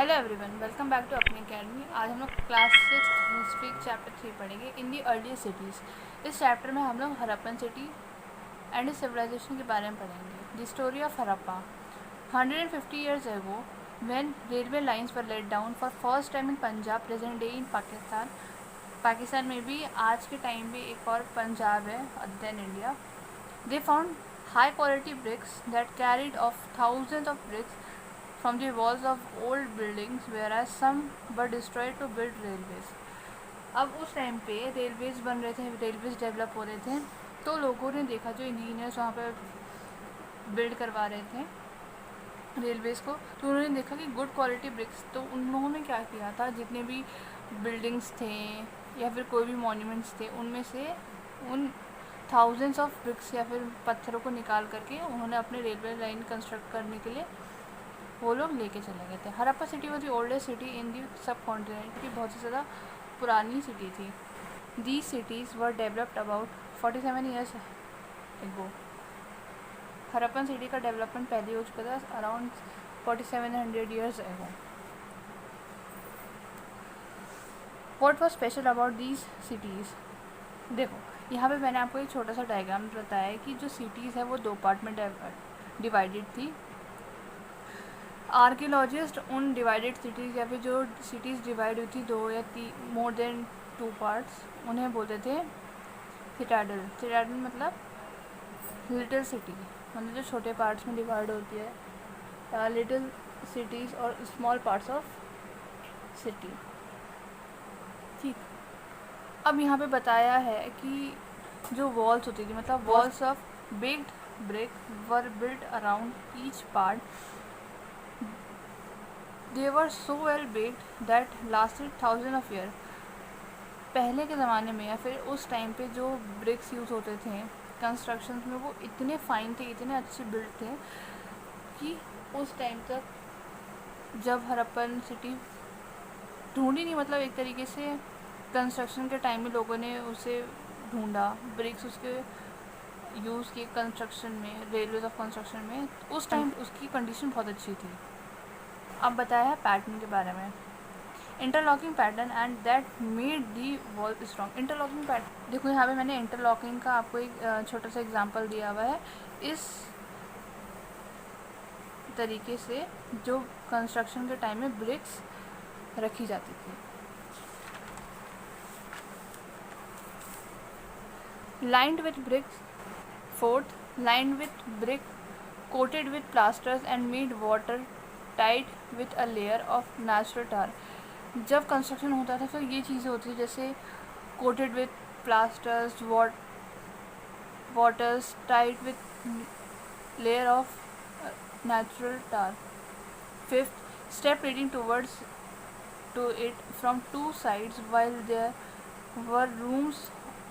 Hello everyone, welcome back to अपनी अकेडमी। आज हम लोग क्लास 6 हिस्ट्री चैप्टर 3 पढ़ेंगे, इन दी अर्ली सिटीज़। इस चैप्टर में हम लोग हरप्पन सिटी एंड सिविलाइजेशन के बारे में पढ़ेंगे। The story of Harappa. 150 years ago, when railway lines were laid down for first time in Punjab, present day in Pakistan में भी आज के टाइम पे एक और पंजाब है other than India, they found high quality bricks that carried off thousands of bricks from the walls of old buildings, whereas some were destroyed to build railways. अब उस टाइम पे रेलवेज बन रहे थे, रेलवेज डेवलप हो रहे थे, तो लोगों ने देखा, जो इंजीनियर्स वहाँ पे बिल्ड करवा रहे थे रेलवेज़ को, तो उन्होंने देखा कि गुड क्वालिटी ब्रिक्स, तो उन लोगों ने क्या किया था, जितने भी बिल्डिंग्स थे या फिर कोई भी मॉन्यूमेंट्स थे, उनमें से उन थाउजेंड्स ऑफ ब्रिक्स या फिर पत्थरों को निकाल करके उन्होंने अपने रेलवे लाइन कंस्ट्रक्ट करने के लिए वो लोग लेके चले गए थे। Harappa city was the oldest city in the subcontinent, की बहुत ही ज़्यादा पुरानी सिटी थी। The cities were developed about 47 years एगो। हरप्पन सिटी का डेवलपमेंट पहले हो चुका था अराउंड 4700 years एगो। What was special about these cities? देखो, यहाँ पे मैंने आपको एक छोटा सा डायग्राम बताया है कि जो सिटीज़ है वो दो पार्ट में डिवाइडेड थी। आर्कियोलॉजिस्ट उन डिवाइडेड सिटीज़ या फिर जो सिटीज़ डिवाइड हुई थी दो या मोर देन 2 parts, उन्हें बोलते थे सिटाडल। सिटाडल मतलब लिटिल सिटी, मतलब जो छोटे पार्ट्स में डिवाइड होती है, लिटिल सिटीज़ और स्मॉल पार्ट्स ऑफ सिटी। ठीक, अब यहाँ पे बताया है कि जो वॉल्स होती थी, मतलब walls of baked brick were built around each part. They were so well baked that lasted thousands of years. पहले के ज़माने में या फिर उस टाइम पे जो ब्रिक्स यूज़ होते थे कंस्ट्रक्शन में, वो इतने फाइन थे, इतने अच्छे बिल्ड थे कि उस टाइम तक जब हरप्पन सिटी ढूंढी नहीं, मतलब एक तरीके से कंस्ट्रक्शन के टाइम में लोगों ने उसे ढूंढा, ब्रिक्स उसके यूज़ किए कंस्ट्रक्शन में, रेलवेज ऑफ कंस्ट्रक्शन में, उस टाइम उसकी कंडीशन बहुत अच्छी थी। अब बताया है पैटर्न के बारे में। Interlocking pattern and that made the wall strong. Interlocking pattern, देखो यहाँ पे मैंने इंटरलॉकिंग का आपको एक छोटा सा एग्जांपल दिया हुआ है। इस तरीके से जो कंस्ट्रक्शन के टाइम में ब्रिक्स रखी जाती थी। Lined with bricks. Fourth, lined with brick coated with plasters and made water tight with a layer of natural tar. जब कंस्ट्रक्शन होता था तो ये चीज़ें होती थी, जैसे coated with plasters, waters tight with layer of natural tar. Fifth, step leading towards to it from 2 sides while there were rooms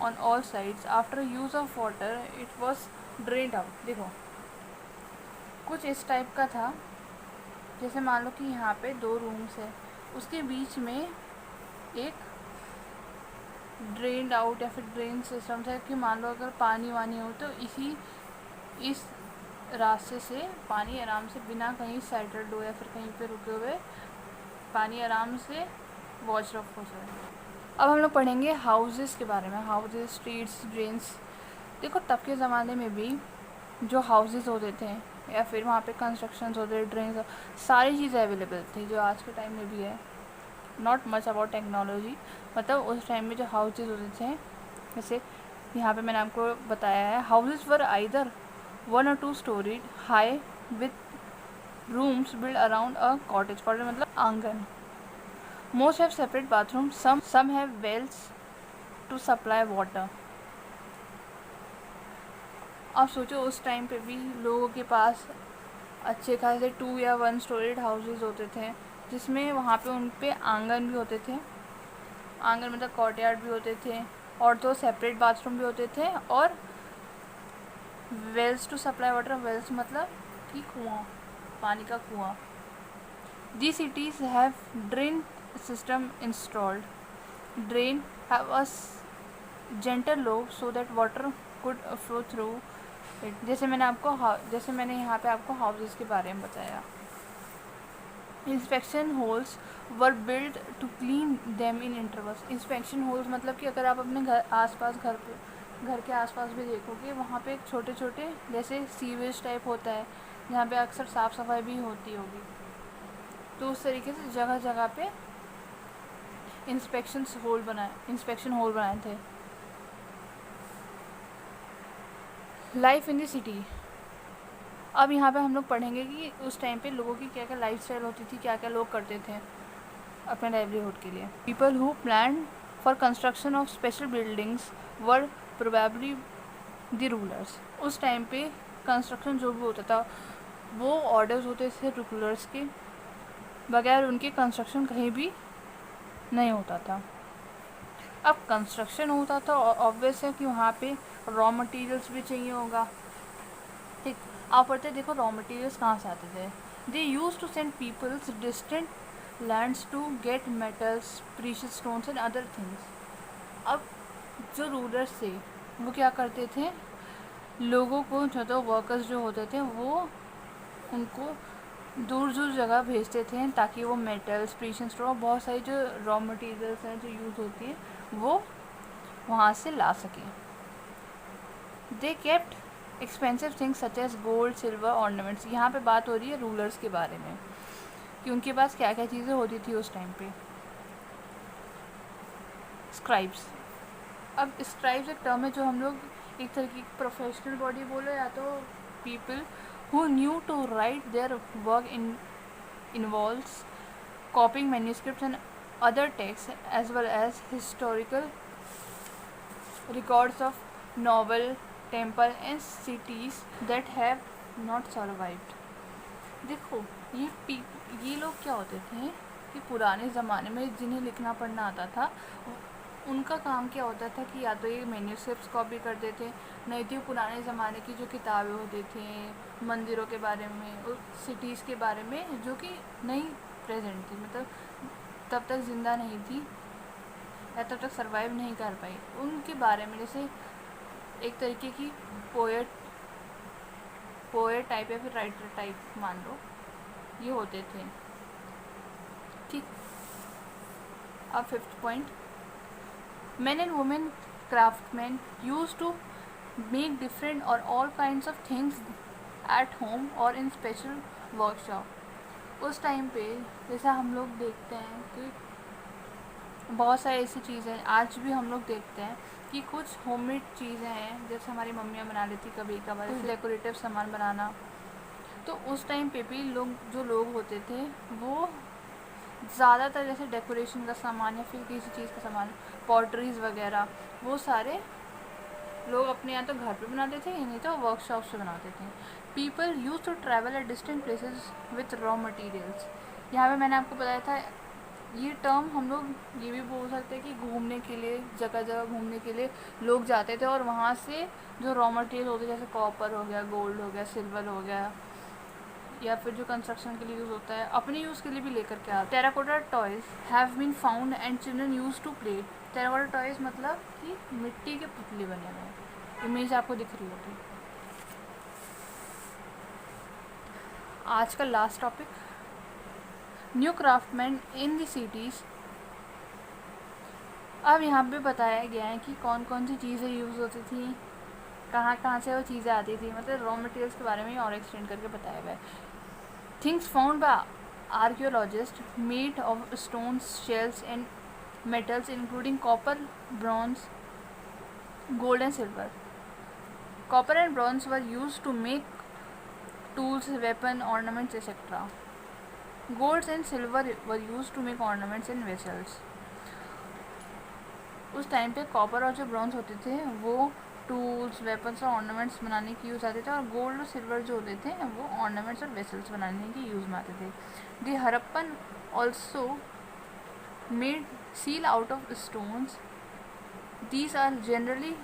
on all sides. After use of water it was drained out. देखो, कुछ इस type का था, जैसे मान लो कि यहाँ पे 2 रूम्स है, उसके बीच में एक ड्रेन्ड आउट या फिर ड्रेन सिस्टम था कि मान लो अगर पानी वानी हो तो इस रास्ते से पानी आराम से बिना कहीं सेटल्ड हो या फिर कहीं पे रुके हुए पानी आराम से वॉश ऑफ हो जाए। अब हम लोग पढ़ेंगे हाउसेस के बारे में। Houses, streets, drains. देखो, तब के ज़माने में भी जो हाउसेस होते थे या फिर वहाँ पे कंस्ट्रक्शंस होते, ड्रेन्स, सारी चीज़ें अवेलेबल थी जो आज के टाइम में भी है। नॉट मच अबाउट टेक्नोलॉजी, मतलब उस टाइम में जो हाउसेस होते थे, जैसे यहाँ पे मैंने आपको बताया है, houses were either 1 or 2 story high with rooms build around a cottage. Cottage मतलब आंगन। Most have separate bathroom, some have wells to supply water. अब सोचो, उस टाइम पे भी लोगों के पास अच्छे खासे 2 या 1 स्टोरीड हाउसेस होते थे, जिसमें वहाँ पे उन पे आंगन भी होते थे। आंगन मतलब कॉर्टयार्ड भी होते थे, और 2 सेपरेट बाथरूम भी होते थे, और wells to supply water. Wells मतलब कि कुआं, पानी का कुआं। The cities have drain system installed. Drain have a gentle slope so that water could flow through it. जैसे मैंने यहाँ पे आपको हाउसेस के बारे में बताया। Inspection holes were build to clean them in intervals. Inspection holes मतलब कि अगर आप अपने घर के आसपास भी देखोगे, वहाँ पे छोटे छोटे जैसे सीवेज टाइप होता है जहाँ पे अक्सर साफ़ सफाई भी होती होगी, तो उस तरीके से जगह जगह पे इंस्पेक्शन होल बनाए थे। Life in the city. अब यहाँ पे हम लोग पढ़ेंगे कि उस टाइम पे लोगों की क्या क्या लाइफस्टाइल होती थी, क्या क्या लोग करते थे अपने लाइवलीहुड के लिए। People who plan for construction of special buildings were probably the rulers. उस टाइम पे कंस्ट्रक्शन जो भी होता था वो ऑर्डर्स होते थे रूलर्स के, बगैर उनके कंस्ट्रक्शन कहीं भी नहीं होता था। अब कंस्ट्रक्शन होता था, ऑब्वियस है कि वहाँ पे रॉ मटेरियल्स भी चाहिए होगा। ठीक, आप पढ़ते देखो रॉ मटेरियल्स कहाँ से आते थे। They use to send peoples distant lands to get metals, precious stones and other things. अब जो रूलर्स थे वो क्या करते थे, लोगों को जो वर्कर्स जो होते थे वो उनको दूर दूर जगह भेजते थे ताकि वो मेटल्स, प्रीशियस स्टोन, बहुत सारी जो रॉ मटेरियल्स हैं जो यूज़ होती हैं वो वहाँ से ला सकें। They kept expensive things such as gold, silver, ornaments. यहाँ पे बात हो रही है रूलर्स के बारे में कि उनके पास क्या क्या चीज़ें होती थी उस टाइम पे। स्क्राइब्स। अब स्क्राइब्स एक टर्म है जो हम लोग एक तरह की प्रोफेशनल बॉडी बोलो या तो people who knew to write their work involves copying manuscripts and other texts as well as historical records of novel, temple and cities that have not survived। देखो ये लोग क्या होते थे कि पुराने ज़माने में जिन्हें लिखना पढ़ना आता था उनका काम क्या होता था कि या तो ये मैन्यूस्क्रिप्ट्स कॉपी करते थे, नहीं तो पुराने ज़माने की जो किताबें होती थी मंदिरों के बारे में, सिटीज़ के बारे में जो कि नहीं प्रेजेंट थी, मतलब तब तक ज़िंदा नहीं थी या तब तक सरवाइव नहीं कर पाई, उनके बारे में, जैसे एक तरीके की पोएट टाइप या फिर राइटर टाइप मान लो, ये होते थे। ठीक, अब 5th point, men and women craftsmen used to make different or all kinds of things at home or in special workshop। उस टाइम पे जैसा हम लोग देखते हैं कि बहुत सारी ऐसी चीज़ें आज भी हम लोग देखते हैं कि कुछ होममेड चीज़ें हैं जैसे हमारी मम्मियाँ बना लेती कभी कभार, डेकोरेटिव सामान बनाना। तो उस टाइम पे भी जो लोग होते थे वो ज़्यादातर जैसे डेकोरेशन का सामान या फिर किसी चीज़ का सामान, पॉटरीज वगैरह, वो सारे लोग अपने यहाँ तो घर पे बनाते थे, नहीं तो वर्कशॉप से बनाते थे। People use to travel at distant places with raw materials. यहाँ पे मैंने आपको बताया था ये टर्म हम लोग ये भी बोल सकते हैं कि घूमने के लिए, जगह जगह घूमने के लिए लोग जाते थे और वहाँ से जो रॉ मटेरियल होते जैसे कॉपर हो गया, गोल्ड हो गया, सिल्वर हो गया, या फिर जो कंस्ट्रक्शन के लिए यूज़ होता है अपने यूज़ के लिए भी लेकर के आते। Terracotta toys have been found and children use to play. Terracotta toys मतलब कि मिट्टी के पुतले बने हुए, इमेज आपको दिख रही होगी। आज का last topic, new craftsman in the cities. अब यहाँ पे बताया गया है कि कौन कौन सी चीज़ें यूज़ होती थी, कहाँ कहाँ से वो चीज़ें आती थी, मतलब रॉ मटेरियल्स के बारे में और एक्सटेंड करके बताया गया है। Things found by archaeologists made of stones, shells and metals including copper, bronze, gold and silver. Copper and bronze were used to make tools, weapons, ornaments, etc. Gold and silver were used to make ornaments and vessels. उस time पे copper और जो bronze होते थे वो tools, weapons और ornaments बनाने की यूज़ आते थे, और गोल्ड और सिल्वर जो होते थे वो ऑर्नामेंट्स और वेसल्स बनाने की यूज़ में आते थे। The Harappan also made seal out of stones. These are generally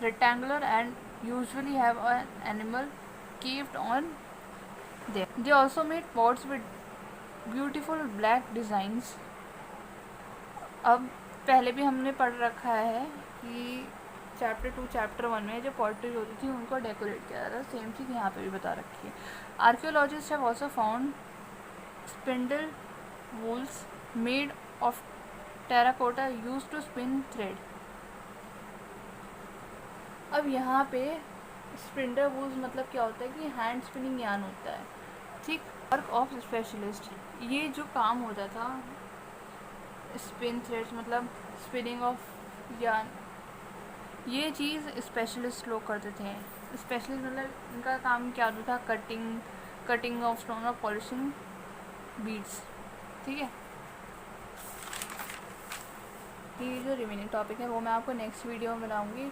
rectangular and usually have an animal carved on there. They also made pots with beautiful black designs. अब पहले भी हमने पढ़ रखा है कि चैप्टर 2 चैप्टर 1 में जो पॉटरी होती थी उनको डेकोरेट किया जाता था, सेम चीज़ यहाँ पे भी बता रखी है। Archaeologist have also found spindle whorls made of terracotta use to spin thread. अब यहाँ पे स्पिंडल वूल्स मतलब क्या होता है कि हैंड स्पिनिंग यार्न होता है, ठीक। वर्क ऑफ स्पेशलिस्ट, ये जो काम होता था स्पिन थ्रेड्स मतलब स्पिनिंग ऑफ यार्न, ये चीज़ स्पेशलिस्ट लोग करते थे। स्पेशलिस्ट मतलब इनका काम क्या होता था, कटिंग ऑफ स्टोन और पॉलिशिंग बीड्स, ठीक है। ये जो रिमेनिंग टॉपिक है वो मैं आपको नेक्स्ट वीडियो में बनाऊंगी।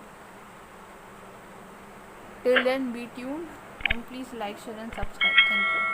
Till then be tuned and please like share and subscribe. Thank you.